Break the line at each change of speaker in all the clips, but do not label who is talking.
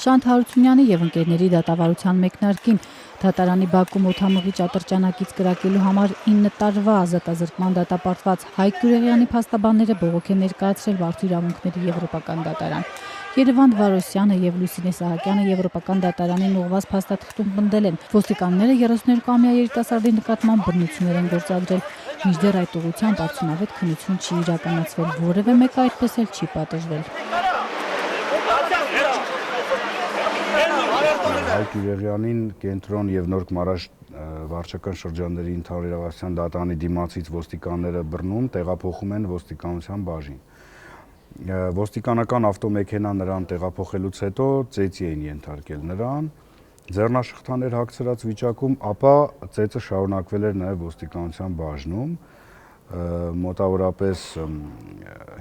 Շանթ Հարությունյանի եւ ընկերների դատավարության մեկնարկին դատարանի Բաքվում օդամղիչ ատրճանակից կրակելու համար 9 տարվա ազատազրկման դատապարտված Հայկ Գյուրեղյանի փաստաբանները բողոք են ներկայացրել Վարդու իրավունքների եվրոպական դատարան։ Երևանդ Վարոսյանը եւ Լուսինե Սահակյանը եվրոպական դատարանին ուղղված փաստաթղթում պնդել են, ոստիկանները 32-ամյա երիտասարդի նկատմամբ բռնություններ են գործադրել, մինչդեռ այդ ուղղությամբ արդյունավետ քննություն չի իրականացվել, որևէ մեկը այդպես էլ չի պատժվել։
Հայկ Գյուրեղյանին կենտրոն եւ Նորք Մարաշ վարչական շրջանների ընդհանուր իրավասության դատարանի դիմացից ոստիկանները բռնում տեղափոխում են ոստիկանության բաժին։ Ոստիկանական ավտոմեքենա նրան տեղափոխելուց հետո ծեծի էին ենթարկել նրան, ձեռնաշխտաներ հագցրած վիճակում, ապա ծեծը շարունակվել էր նաեւ ոստիկանության բաժնում, մոտավորապես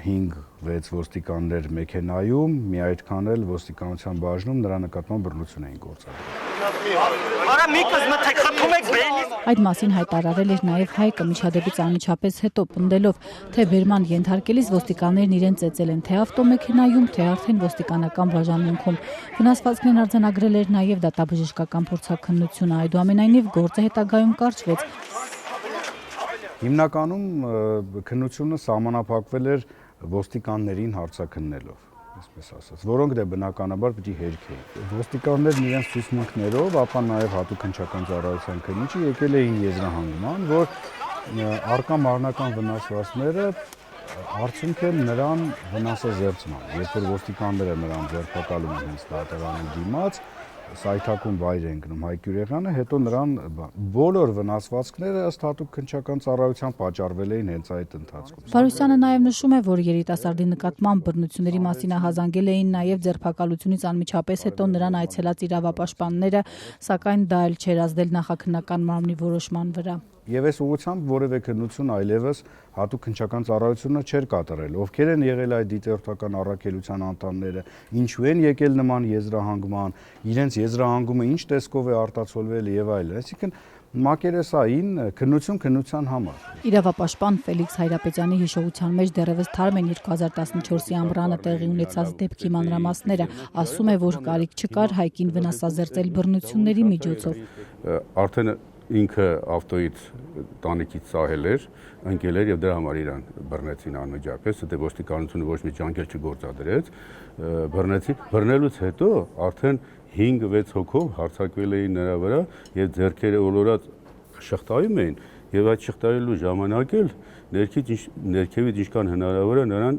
5-6 ոստիկաններ մեքենայում, մի այդքան էլ ոստիկանության բաժնում նրա նկատմամբ բռնություն էին գործադրել։
Այդ մասին հայտարարել էր նաև Հայկը միջադեպից անմիջապես հետո պնդելով, թե բերման ենթարկելիս ոստիկաններն իրեն ծեծել են թե ավտոմեքենայում, թե արդեն ոստիկանական բաժանմունքում։ Վնասվածքներն արձանագրել էր նաև դատաբժշկական փորձաքննությունը, այդուամենայնիվ գործը հետագայում կարճվեց։
Հիմնականում քննությունը սահմանափակվել էր ոստիկաններին հարցաքննելով, այսպես ասած, որոնք դե բնականաբար պիտի հերքեին։ Ոստիկաններն իրենց ցուցմունքներով, ապա նաև հատուկ հնչական ծառայության քննիչը եկել էին եզրահանգման, որ առկա մարմնական վնասվածքները արդյունք են նրան վնասազերծման։ Երբ որ ոստիկանները նրան ձերբակալում են հենց դատարանի դիմաց, սայթակում վայր են գնում Հայկ Գյուրեղյանը, հետո նրան բոլոր վնասվածքները ըստ հատուկ քննչական ծառայության պատճառվել էին հենց այդ ընթացքում։
Վարոսյանը նաև նշում է, որ երիտասարդի նկատմամբ բռնությունների մասին հազանգել էին նաև ձերբակալությունից անմիջապես հետո նրան այցելած իրավապաշտպանները, սակայն դա էլ չէր ազդել նախաքննական մարմնի որոշման վրա։
Եվ այս ուղղությամբ որևէ քննություն այլևս հատուկ քննչական ծառայությունը չէր կատարել։ Ովքեր են եղել այդ դիտորդական առաքելության անդամները, ինչու են եկել նման եզրահանգման, իրենց եզրահանգումը ինչ տեսքով է արտացոլվել եւ այլն։ Այսինքն մակերեսային քննության համար։
Իրավապաշտպան Ֆելիքս Հայրապետյանի հիշողության մեջ դեռևս թարմ են 2014-ի ամռանը տեղի ունեցած դեպքի մանրամասները, ասում է, որ կարիք չկար Հայկին վնասազերծել բռնությունների միջոցով։
Արդեն ինքը ավտոյից տանիքից սահել էր, ընկել էր եւ դրա համար իրան բռնեցին անմիջապես, դե ոստիկանությունը ոչ մի ջանքեր չգործադրեց, բռնելուց հետո արդեն 5-6 հոգով հարձակվել էին նրա վրա եւ ձեռքերը ոլորած շղթայում էին եւ այդ շղթայելու ժամանակ էլ ներքևից ինչքան հնարավոր է նրան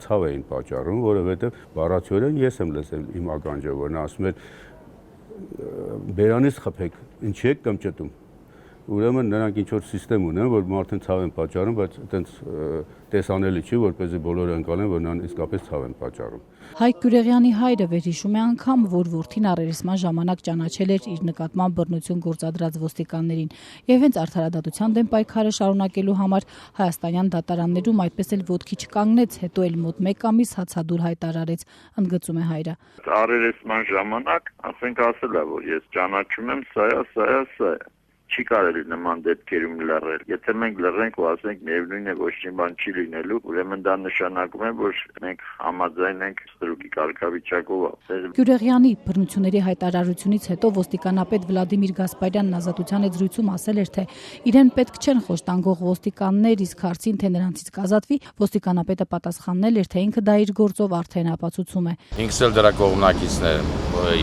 ցավ էին պատճառում, որովհետեւ բառացիորեն ես եմ լսել իմ ականջով, որ նա ասում էր բերանից խփեք, ինչի եք կմճտում։ Ուրեմն նրանք ինչ-որ սիստեմ ունեն, որ մարդուն ցավ են պատճառում, բայց այտենց տեսանելի չի, որպեսզի բոլորը ընկալեն, որ նրան իսկապես ցավ են պատճառում։
Հայկ Գյուրեղյանի հայրը վերհիշում է անգամ, որ որդին առերեսման ժամանակ ճանաչել էր իր նկատմամբ բռնություն գործադրած ոստիկաններին, եւ հենց արդարադատության դեմ պայքարը շարունակելու համար հայաստանյան դատարաններում այդպես էլ ոտքի չկանգնեց, հետո էլ մոտ 1 ամիս հացադուլ հայտարարեց, ընդգծում է հայրը։
Առերեսման ժամանակ ասենք ասել է, որ ես ճանաչում եմ սա է։ Չի կարելի նման դեպքերում լռել։ Եթե մենք լռենք ու ասենք միևնույն է ոչ մի բան չի լինելու, ուրեմն դա նշանակում է, որ մենք համաձայն ենք ստրուկի կարգավիճակով։
Գյուրեղյանի բռնությունների հայտարարությունից հետո ոստիկանապետ Վլադիմիր Գասպարյանն ազատության հետ զրույցում ասել էր, թե իրեն պետք չեն խոշտանգող ոստիկաններ, իսկ հարցին, թե նրանցից կազատվի, ոստիկանապետը պատասխանել էր, թե ինքը դա իր գործով արդեն ապացուցում է։
Ինքս էլ դրա կողմնակիցներ եմ,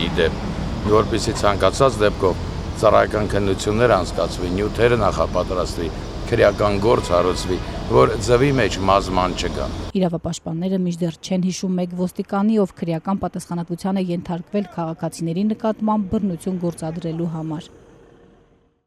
իդեպ, որպեսզի ցանկացած դեպքով ծառայական քննություններ անցկացվի, նյութերը նախապատրաստվի, քրեական գործ հարուցվի, որ ձվի մեջ մազման չկա։
Իրավապաշտպանները մինչդեռ չեն հիշում մեկ ոստիկանի, ով քրեական պատասխանատվության է ենթարկվել քաղաքացիների նկատմամբ բռնություն գործադրելու համար։